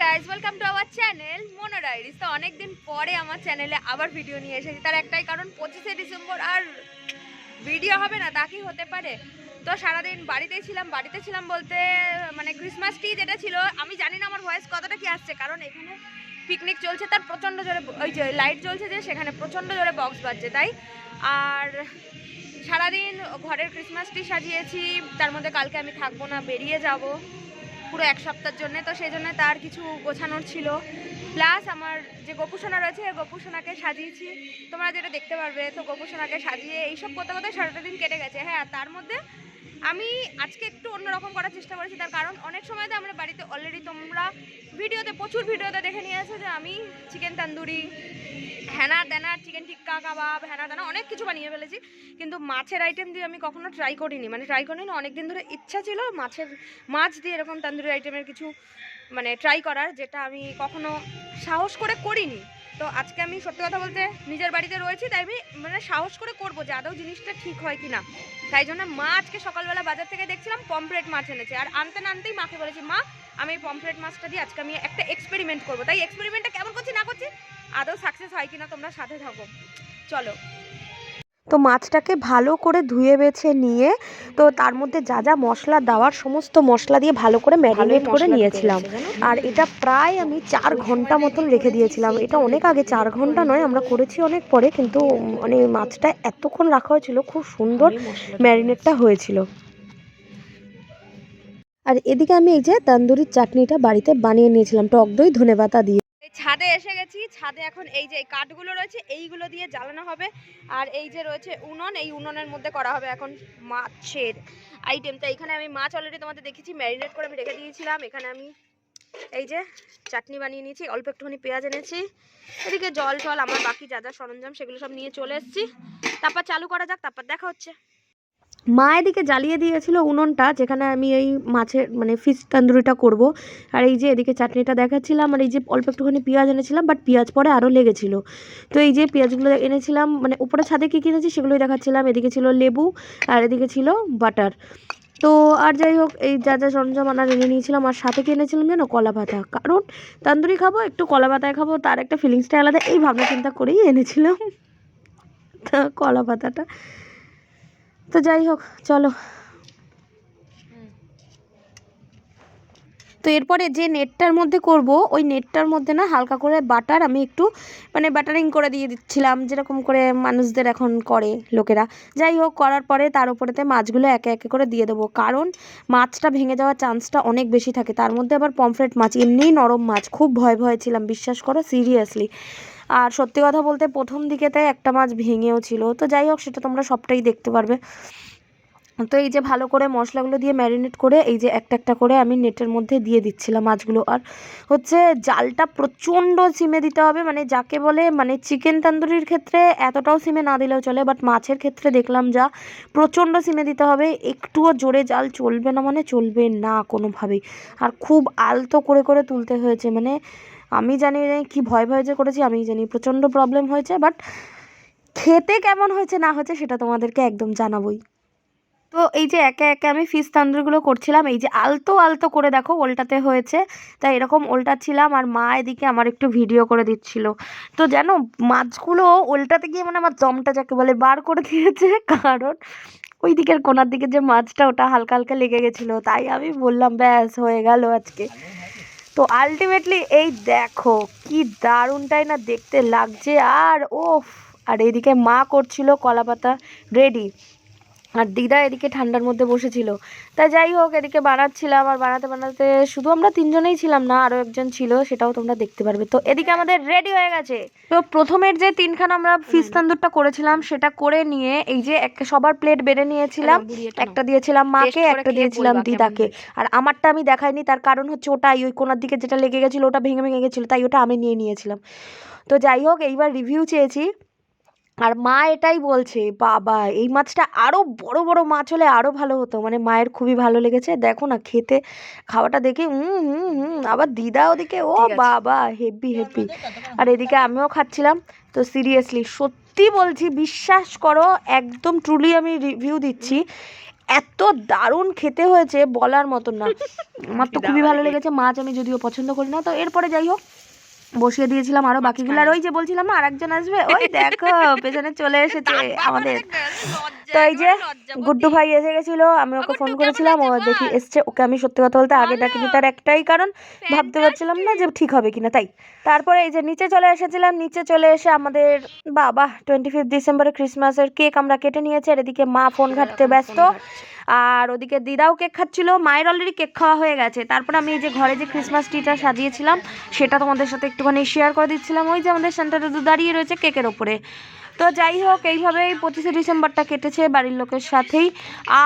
Guys, welcome to our channel mono diaries. তো অনেকদিন পরে আমার চ্যানেলে আবার ভিডিও নিয়ে এসেছি। তার একটাই কারণ, 25শে ডিসেম্বর আর ভিডিও হবে না তা কি হতে পারে? তো সারাদিন বাড়িতে ছিলাম বলতে মানে ক্রিসমাস ট্রি যেটা ছিল, আমি জানি না আমার ভয়েস কতটা কি আসছে, কারণ এখানে পিকনিক চলছে, তার প্রচণ্ড জোরে ওই যে লাইট জ্বলছে, যে সেখানে প্রচণ্ড জোরে বক্স বাজছে তাই। আর সারাদিন ঘরের ক্রিসমাস ট্রি সাজিয়েছি, তার মধ্যে কালকে আমি থাকবো না, বেরিয়ে যাব পুরো এক সপ্তাহের জন্য। তো সেই জন্য তার কিছু গোছানোর ছিল, প্লাস আমার যে গোপুসোনা রয়েছে গোপুসোনাকে সাজিয়েছি, তোমরা যেটা দেখতে পারবে। তো গোপুসোনাকে সাজিয়ে এইসব করতে করতে সারাটা দিন কেটে গেছে। হ্যাঁ, তার মধ্যে আমি আজকে একটু অন্যরকম করার চেষ্টা করেছি, তার কারণ অনেক সময় তো আমরা বাড়িতে অলরেডি তোমরা প্রচুর ভিডিওতে দেখে নিয়েছো যে আমি চিকেন তান্দুরি, হ্যানা তেনা, চিকেন টিক্কা কাবাব, হ্যানা তেনা অনেক কিছু বানিয়ে ফেলেছি, কিন্তু মাছের আইটেম দিয়ে আমি কখনো ট্রাই করিনি। অনেকদিন ধরে ইচ্ছা ছিল মাছ দিয়ে এরকম তান্দুরি আইটেমের কিছু মানে ট্রাই করার, যেটা আমি কখনো সাহস করে করিনি। তো আজকে আমি সত্যি কথা বলতে নিজের বাড়িতে রয়েছি, তাই আমি মানে সাহস করে করবো যে আদৌ জিনিসটা ঠিক হয় কি না। তাই জন্য মা আজকে সকালবেলা বাজার থেকে দেখছিলাম পমফ্রেট মাছ এনেছে, আর আনতেই মাকে বলেছি, মা আমি এই পমফ্রেট মাছটা দিয়ে আজকে আমি একটা এক্সপেরিমেন্ট করবো। তাই এক্সপেরিমেন্টটা কেমন করছি না করছি, আদৌ সাকসেস হয় কিনা তোমরা সাথে থাকো, চলো। তো মাছটাকে ভালো করে ধুয়ে বেছে নিয়ে, তো তার মধ্যে যা যা মশলা দেওয়ার সমস্ত মশলা দিয়ে ভালো করে ম্যারিনেট করে নিয়েছিলাম। আর এটা প্রায় আমি 4 ঘন্টা মতন রেখে দিয়েছিলাম। এটা অনেক আগে, 4 ঘন্টা নয়, আমরা করেছি অনেক পরে, কিন্তু মানে মাছটা এতক্ষণ রাখা হয়েছিল, খুব সুন্দর ম্যারিনেটটা হয়েছিল। আর এদিকে আমি এই যে তন্দুরির চাটনিটা বাড়িতে বানিয়ে নিয়েছিলাম টক দই ধনেপাতা দিয়ে। ছাদে এসে গেছি। ছাদে এখন এই যে কাঠগুলো রয়েছে এইগুলো দিয়ে জ্বালানো হবে, আর এই যে রয়েছে উনুন, এই উনুনের মধ্যে করা হবে এখন মাছের আইটেম। তো এখানে আমি মাছ অলরেডি তোমাদের দেখেছি ম্যারিনেট করে আমি রেখে দিয়েছিলাম। এখানে আমি এই যে চাটনি বানিয়ে নিয়েছি, অল্প একটুখানি পেঁয়াজ এনেছি, এদিকে জল আমার বাকি যা যা সরঞ্জাম সেগুলো সব নিয়ে চলে এসেছি। তারপর চালু করা যাক, তারপর দেখা হচ্ছে। মা এদিকে জ্বালিয়ে দিয়েছিল উনুনটা, যেখানে আমি এই মাছের মানে ফিশ তন্দুরিটা করব। আর এই যে এদিকে চাটনিটা দেখাচ্ছিলাম, আর এই যে অল্প একটুখানি পেঁয়াজ এনেছিলাম, বাট পেঁয়াজ পরে আরও লেগেছিল। তো এই যে পেঁয়াজগুলো এনেছিলাম, মানে উপরে ছাদে কী কিনেছি সেগুলোই দেখাচ্ছিলাম। এদিকে ছিল লেবু, আর এদিকে ছিল বাটার। তো আর যাই হোক, এই যা যা সরঞ্জাম আনার এনে নিয়েছিলাম, আর সাথে কি এনেছিলাম যেন কলা পাতা, কারণ তন্দুরি খাবো একটু কলা পাতায় খাবো, তার একটা ফিলিংসটা আলাদা, এই ভাবনা চিন্তা করেই এনেছিলাম কলা পাতাটা। তো যাই হোক, চলো। তো এরপরে যে নেটটার মধ্যে করব, ওই নেটটার মধ্যে না হালকা করে বাটার আমি একটু মানে বাটারিং করে দিয়ে দিচ্ছিলাম, যেরকম করে মানুষদের এখন করে লোকেরা। যাই হোক, করার পরে তার উপরেতে মাছগুলো একে একে করে দিয়ে দেবো, কারণ মাছটা ভেঙে যাওয়ার চান্সটা অনেক বেশি থাকে। তার মধ্যে আবার পমফ্রেট মাছ, এমনিই নরম মাছ, খুব ভয় ছিলাম, বিশ্বাস করো, সিরিয়াসলি। আর সত্যি কথা বলতে প্রথম দিকেতে একটা মাছ ভেঙেও ছিল। তো যাই হোক, সেটা তোমরা সবটাই দেখতে পারবে। তো এই যে ভালো করে মশলাগুলো দিয়ে ম্যারিনেট করে এই যে একটা একটা করে আমি নেটের মধ্যে দিয়ে দিচ্ছিলাম মাছগুলো। আর হচ্ছে জালটা প্রচণ্ড সিমে দিতে হবে, মানে যাকে বলে মানে চিকেন তন্দুরির ক্ষেত্রে এতটাও সিমে না দিলেও চলে, বাট মাছের ক্ষেত্রে দেখলাম যা প্রচণ্ড সিমে দিতে হবে, একটুও জোরে জাল চলবে না, মানে চলবে না কোনোভাবেই। আর খুব আলতো করে করে তুলতে হয়েছে, মানে আমি জানি কি ভয় যে করেছি আমি জানি, প্রচণ্ড প্রবলেম হয়েছে, বাট খেতে কেমন হয়েছে না হয়েছে সেটা তোমাদেরকে একদম জানাবোই। তো এই যে একে একে আমি ফিশ তান্দুরিগুলো করছিলাম, এই যে আলতো আলতো করে দেখো ওল্টাতে হয়েছে, তাই এরকম ওল্টাচ্ছিলাম, আর মা এদিকে আমার একটু ভিডিও করে দিচ্ছিল। তো জানো, মাছগুলো ওল্টাতে গিয়ে মানে আমার দমটা যাকে বলে বার করে দিয়েছে, কারণ ওই দিকের কোনার দিকে যে মাছটা ওটা হালকা হালকা লেগে গেছিলো, তাই আমি বললাম ব্যাস হয়ে গেল আজকে। তো আলটিমেটলি এই দেখো কি দারুণটাই না দেখতে লাগছে। আর ওফ, আর এদিকে মা করছিল কলাপাতা রেডি, আর দিদা এদিকে ঠান্ডার মধ্যে বসেছিল। তাই যাই হোক, এদিকে বানাচ্ছিলাম, আর বানাতে বানাতে শুধু আমরা 3 জনেই ছিলাম না, আরও একজন ছিল, সেটাও তোমরা দেখতে পারবে। তো এদিকে আমাদের রেডি হয়ে গেছে। তো প্রথমের যে 3খানা আমরা ফিশ তান্দুরটা করেছিলাম, সেটা করে নিয়ে এই যে সবার প্লেট বেড়ে নিয়েছিলাম, একটা দিয়েছিলাম মাকে, একটা দিয়েছিলাম দিদাকে। আর আমারটা আমি দেখাইনি, তার কারণ হচ্ছে ওটাই ওই কোনার দিকে যেটা লেগে গেছিলো ওটা ভেঙে ভেঙে গেছিলো, তাই ওটা আমি নিয়েছিলাম। তো যাই হোক, এইবার রিভিউ চেয়েছি, আর মা এটাই বলছে, বাবা এই মাছটা আরও বড় বড় মাছ হলে আরও ভালো হতো, মানে মায়ের খুবই ভালো লেগেছে। দেখো না খেতে, খাওয়াটা দেখে আবার দিদা ওদিকে ও বাবা হেভি হেভি, আর এদিকে আমিও খাচ্ছিলাম। তো সিরিয়াসলি সত্যি বলছি, বিশ্বাস করো, একদম ট্রুলি আমি রিভিউ দিচ্ছি, এত দারুণ খেতে হয়েছে বলার মতন না। আমার তো খুবই ভালো লেগেছে। মাছ আমি যদিও পছন্দ করি না, তো এরপরে যাই হোক বসিয়ে দিয়েছিলাম আরো বাকিগুলো। আর ওই যে বলছিলাম না আরেকজন আসবে, ওই দেখো পেছনে চলে এসেছে আমাদের। তো এই যে গুড্ডু ভাই এসে গেছিল, আমি ওকে ফোন করেছিলাম, ও দেখি এসছে। ওকে আমি সত্যি কথা বলতে আগে ডাকিনি, তার একটাই কারণ ভাবতে পারছিলাম না যে ঠিক হবে কিনা, তাই। তারপরে এই যে নিচে চলে এসেছিলাম, নিচে চলে এসে আমাদের বাবা 25 ডিসেম্বরে ক্রিসমাসের কেক আমরা কেটে নিয়েছি। আর এদিকে মা ফোন ঘাঁটতে ব্যস্ত, আর ওদিকে দিদাও কেক খাচ্ছিল। মায়ের অলরেডি কেক খাওয়া হয়ে গেছে। তারপর আমি এই যে ঘরে যে ক্রিসমাস ট্রিটা সাজিয়েছিলাম সেটা তোমাদের সাথে একটুখানি শেয়ার করে দিচ্ছিলাম। ওই যে আমাদের সান্টা দাদু দাঁড়িয়ে রয়েছে কেকের ওপরে। তো যাই হোক এইভাবেই 25শে ডিসেম্বরটা কেটেছে বাড়ির লোকের সাথেই।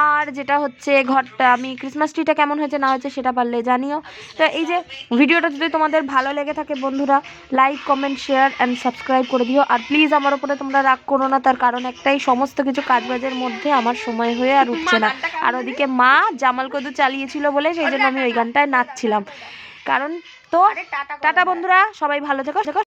আর যেটা হচ্ছে ঘরটা, আমি ক্রিসমাস ট্রিটা কেমন হয়েছে না হয়েছে সেটা পারলে জানিও। তো এই যে ভিডিওটা যদি তোমাদের ভালো লেগে থাকে বন্ধুরা, like comment share and subscribe করে দিও। আর প্লিজ আমার ওপরে তোমরা রাগ করো না, তার কারণ একটাই, সমস্ত কিছু কাজবাজের মধ্যে আমার সময় হয়ে আর উঠছে না। আর ওদিকে মা জামাল কদু চালিয়েছিল বলে সেই জন্য আমি ওই গানটায় নাচছিলাম। কারণ তো টাটা বন্ধুরা, সবাই ভালো থেকো।